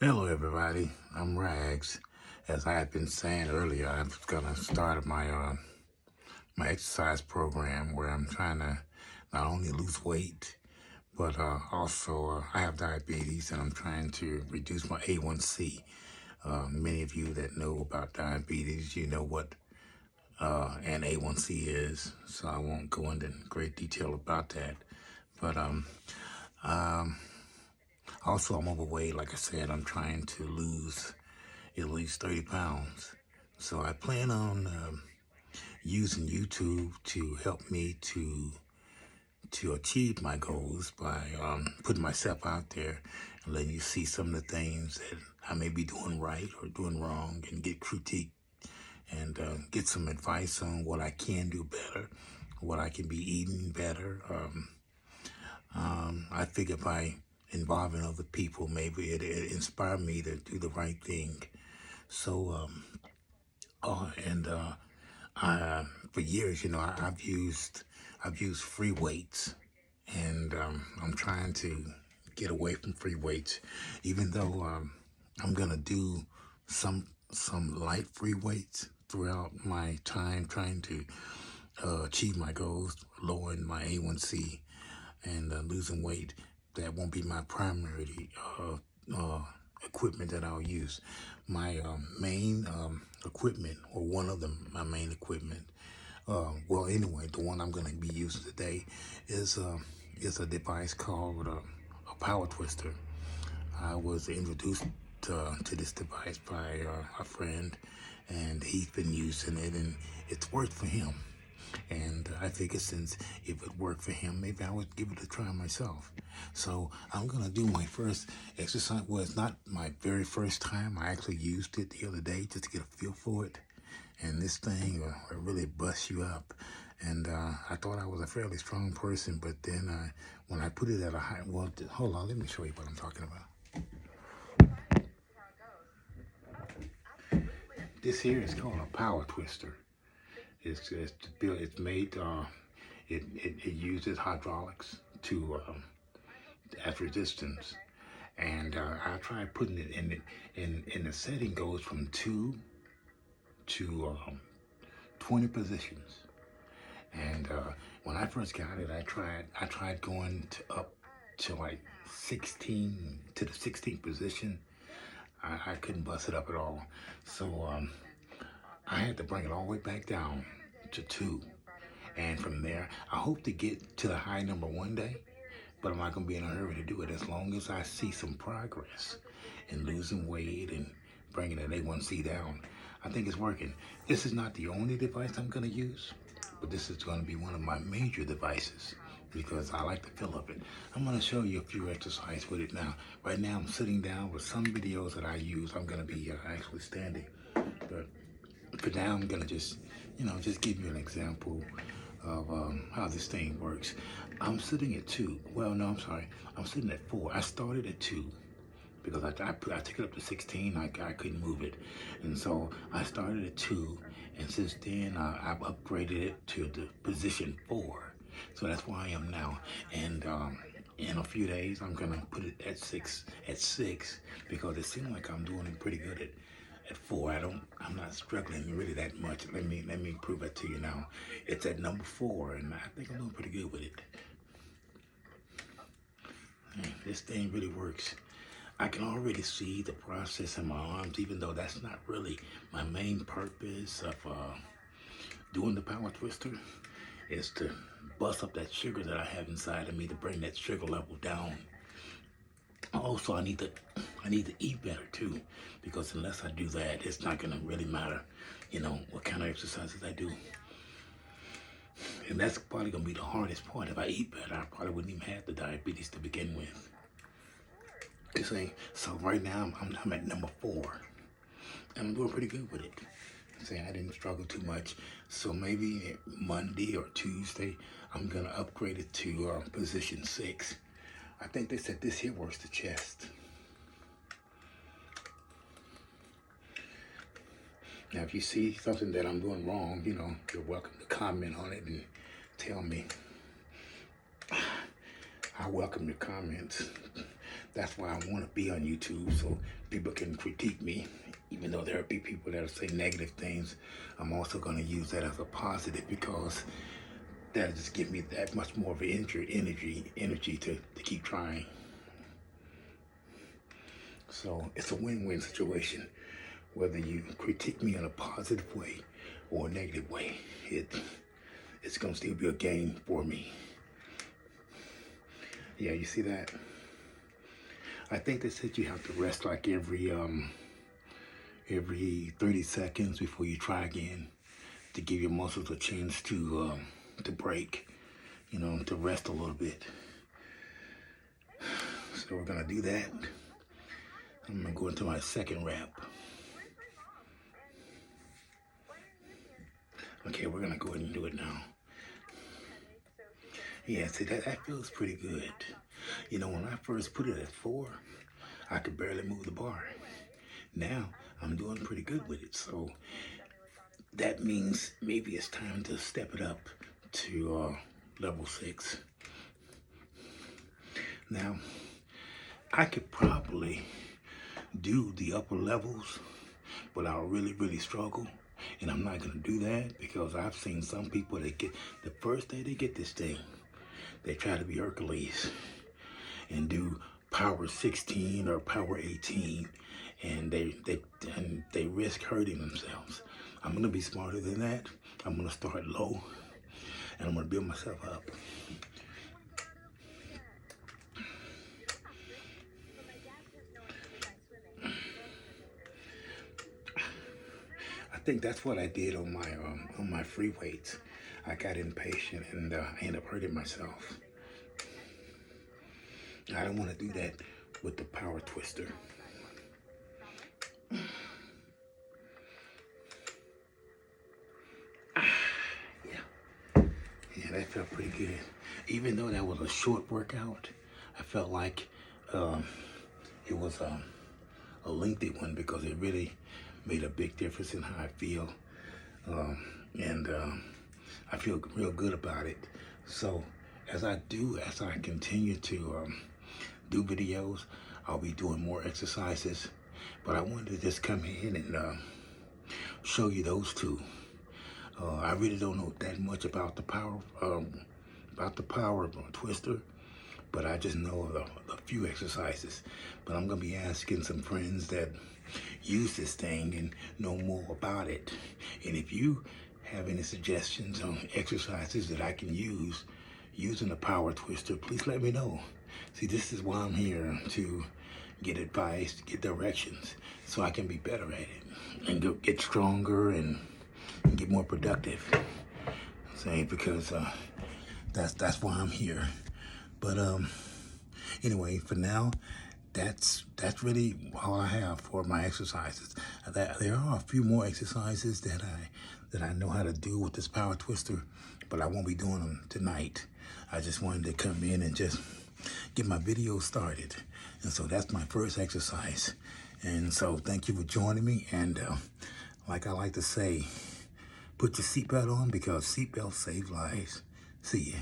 Hello, everybody. I'm Rags. As I had been saying earlier, I was gonna start my exercise program where I'm trying to not only lose weight, but also I have diabetes and I'm trying to reduce my A1C. Many of you that know about diabetes, you know what an A1C is, so I won't go into great detail about that. But also I'm overweight. Like I said, I'm trying to lose at least 30 pounds. So I plan on using YouTube to help me to achieve my goals by putting myself out there and letting you see some of the things that I may be doing right or doing wrong and get critique and get some advice on what I can do better, what I can be eating better. I figure by involving other people, maybe it inspire me to do the right thing. So, and for years, I've used free weights, and I'm trying to get away from free weights, even though I'm gonna do some light free weights throughout my time trying to achieve my goals, lowering my A1C and losing weight. That won't be my primary equipment that I'll use. My main equipment, or one of my main equipment, well, anyway, the one I'm going to be using today is a device called a power twister. I was introduced to this device by a friend, and he's been using it, and it's worked for him. And I figured since if it worked for him, maybe I would give it a try myself. So I'm going to do my first exercise. Well, it's not my very first time. I actually used it the other day just to get a feel for it. And this thing will really bust you up. And I thought I was a fairly strong person, but then when I put it at a high, well, hold on, let me show you what I'm talking about. This here is called a power twister. It's made. It uses hydraulics to at resistance, and I tried putting it in the setting goes from 2 to 20 positions. And when I first got it, I tried going up to like 16 to the 16th position. I couldn't bust it up at all, so I had to bring it all the way back down to 2. And from there, I hope to get to the high number one day, but I'm not going to be in a hurry to do it as long as I see some progress in losing weight and bringing that A1C down. I think it's working. This is not the only device I'm going to use, but this is going to be one of my major devices because I like the feel of it. I'm going to show you a few exercises with it now. Right now, I'm sitting down with some videos that I use. I'm going to be actually standing, but for now, I'm going to just give you an example of how this thing works. I'm sitting at 2. Well, no, I'm sorry. I'm sitting at 4. I started at 2 because I took it up to 16. I couldn't move it. And so I started at 2. And since then, I've upgraded it to the position 4. So that's where I am now. And in a few days, I'm going to put it at 6, because it seems like I'm doing pretty good at 4. I'm not struggling really that much. Let me prove it to you now. It's at number 4, and I think I'm doing pretty good with it. Man, this thing really works. I can already see the process in my arms, even though that's not really my main purpose of doing the power twister, is to bust up that sugar that I have inside of me to bring that sugar level down. Also, I need to eat better too, because unless I do that, it's not gonna really matter, what kind of exercises I do. And that's probably gonna be the hardest part. If I eat better, I probably wouldn't even have the diabetes to begin with. You see, so right now I'm at number 4, and I'm doing pretty good with it. Saying I didn't struggle too much, so maybe Monday or Tuesday I'm gonna upgrade it to position 6. I think they said this here works the chest. Now, if you see something that I'm doing wrong, you're welcome to comment on it and tell me. I welcome your comments. That's why I want to be on YouTube so people can critique me. Even though there will be people that will say negative things, I'm also going to use that as a positive because that'll just give me that much more of an energy to keep trying. So it's a win-win situation. Whether you critique me in a positive way or a negative way, it's going to still be a gain for me. Yeah, you see that? I think they said you have to rest like every 30 seconds before you try again to give your muscles a chance to break, you know, to rest a little bit. So we're gonna do that. I'm gonna go into my second rep. Okay, we're gonna go ahead and do it now. Yeah, see that feels pretty good. You know, when I first put it at 4, I could barely move the bar. Now I'm doing pretty good with it. So that means maybe it's time to step it up to level 6. Now, I could probably do the upper levels, but I'll really struggle. And I'm not gonna do that because I've seen some people that get, the first day they get this thing, they try to be Hercules and do power 16 or power 18, and they risk hurting themselves. I'm gonna be smarter than that. I'm gonna start low, and I'm gonna build myself up. I think that's what I did on my free weights. I got impatient and I ended up hurting myself. I don't want to do that with the power twister. Yeah, that felt pretty good. Even though that was a short workout, I felt like it was a lengthy one because it really made a big difference in how I feel. And I feel real good about it. So as I continue to do videos, I'll be doing more exercises. But I wanted to just come in and show you those two. I really don't know that much about the power twister, but I just know a few exercises. But I'm gonna be asking some friends that use this thing and know more about it. And if you have any suggestions on exercises that I can use using the power twister, please let me know. See, this is why I'm here, to get advice, to get directions, so I can be better at it and get stronger and get more productive. Say, because that's why I'm here. But anyway, for now, that's really all I have for my exercises. There are a few more exercises that I know how to do with this power twister, but I won't be doing them tonight. I just wanted to come in and just get my video started. And so that's my first exercise. And so thank you for joining me. And like I like to say, put your seatbelt on because seatbelts save lives. See ya.